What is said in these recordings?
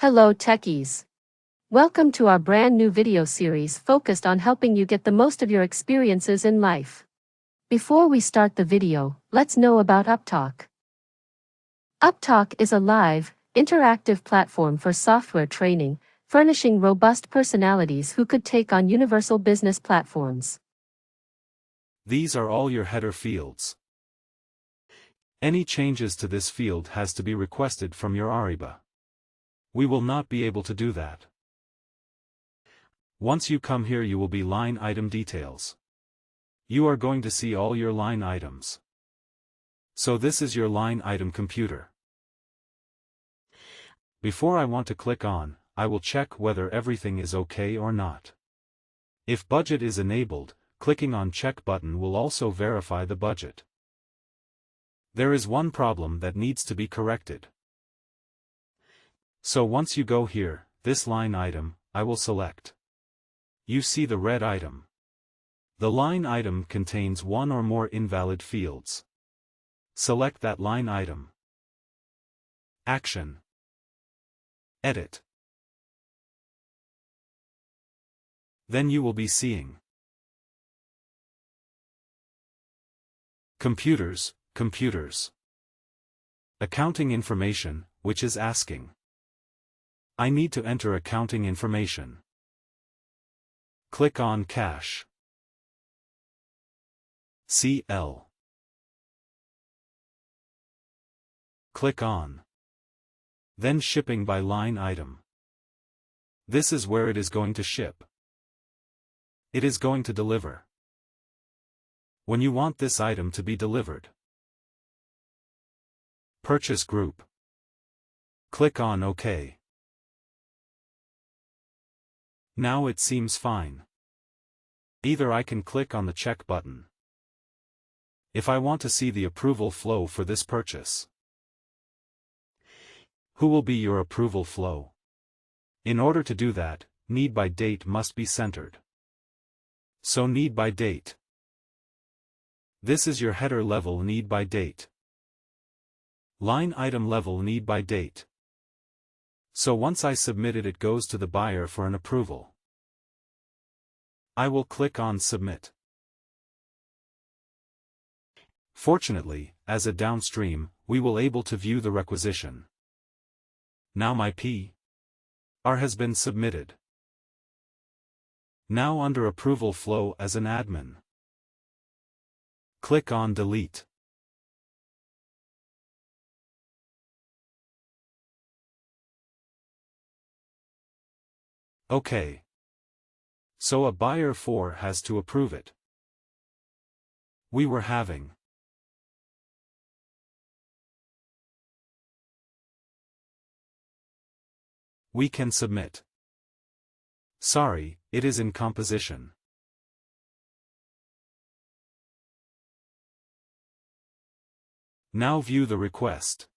Hello techies. Welcome to our brand new video series focused on helping you get the most of your experiences in life. Before we start the video, let's know about Upptalk. Upptalk is a live, interactive platform for software training, furnishing robust personalities who could take on universal business platforms. These are all your header fields. Any changes to this field has to be requested from your Ariba. We will not be able to do that. Once you come here, you will be line item details. You are going to see all your line items. So this is your line item computer. Before I want to click on, I will check whether everything is okay or not. If budget is enabled, clicking on check button will also verify the budget. There is one problem that needs to be corrected. So once you go here, this line item, I will select. You see the red item. The line item contains one or more invalid fields. Select that line item. Action. Edit. Then you will be seeing computers, accounting information, which is asking. I need to enter accounting information. Click on cash. CL. Click on. Then shipping by line item. This is where it is going to ship. It is going to deliver. When you want this item to be delivered. Purchase group. Click on OK. Now it seems fine. Either I can click on the check button. If I want to see the approval flow for this purchase. Who will be your approval flow? In order to do that, need by date must be centered. So need by date. This is your header level need by date. Line item level need by date. So once I submit it, it goes to the buyer for an approval. I will click on Submit. Fortunately, as a downstream, we will able to view the requisition. Now my PR has been submitted. Now under approval flow as an admin. Click on Delete. OK. So a buyer 4 has to approve it. We were having. We can submit. Sorry, it is in composition. Now view the request.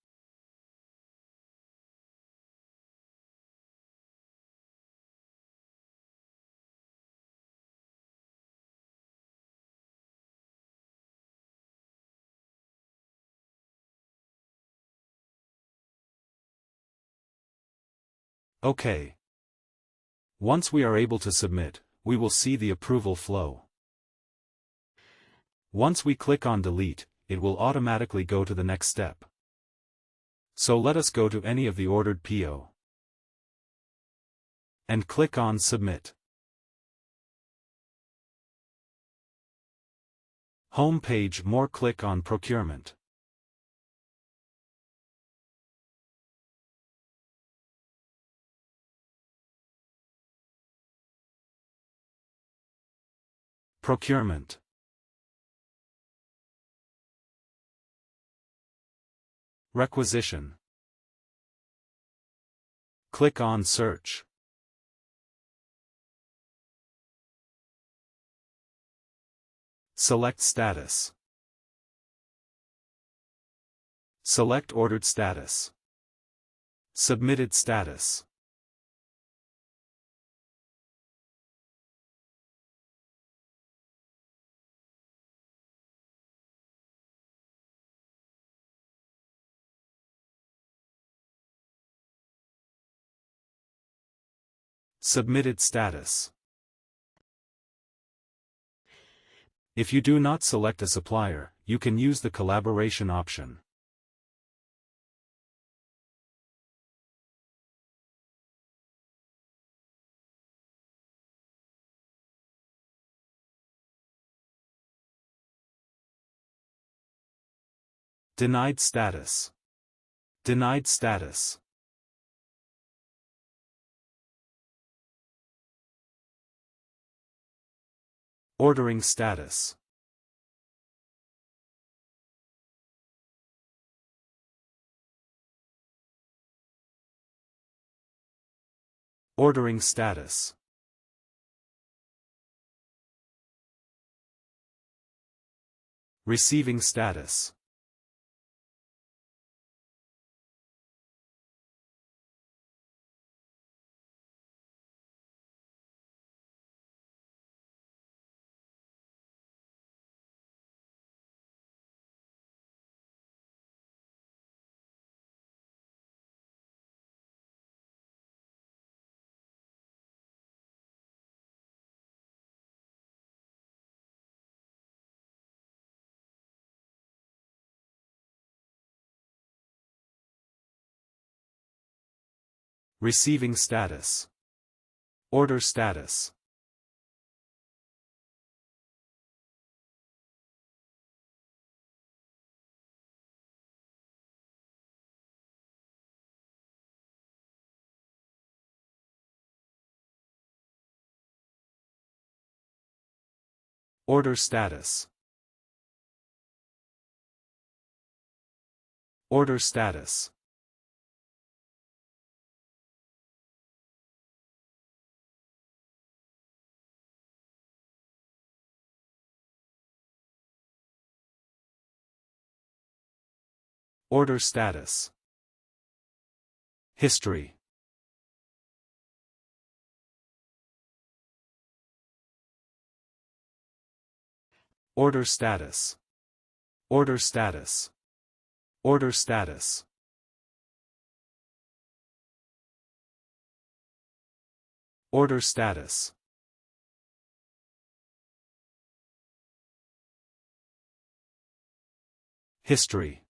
OK. Once we are able to submit, we will see the approval flow. Once we click on Delete, it will automatically go to the next step. So let us go to any of the ordered PO. And click on Submit. Home page more, click on Procurement. Procurement. Requisition. Click on Search. Select Status. Select Ordered Status. Submitted Status. Submitted status. If you do not select a supplier, you can use the collaboration option. Denied status. Denied status. Ordering status. Ordering status. Receiving status. Receiving status. Order status. Order status. Order status. Order status. History. Order status. Order status. Order status. Order status. History.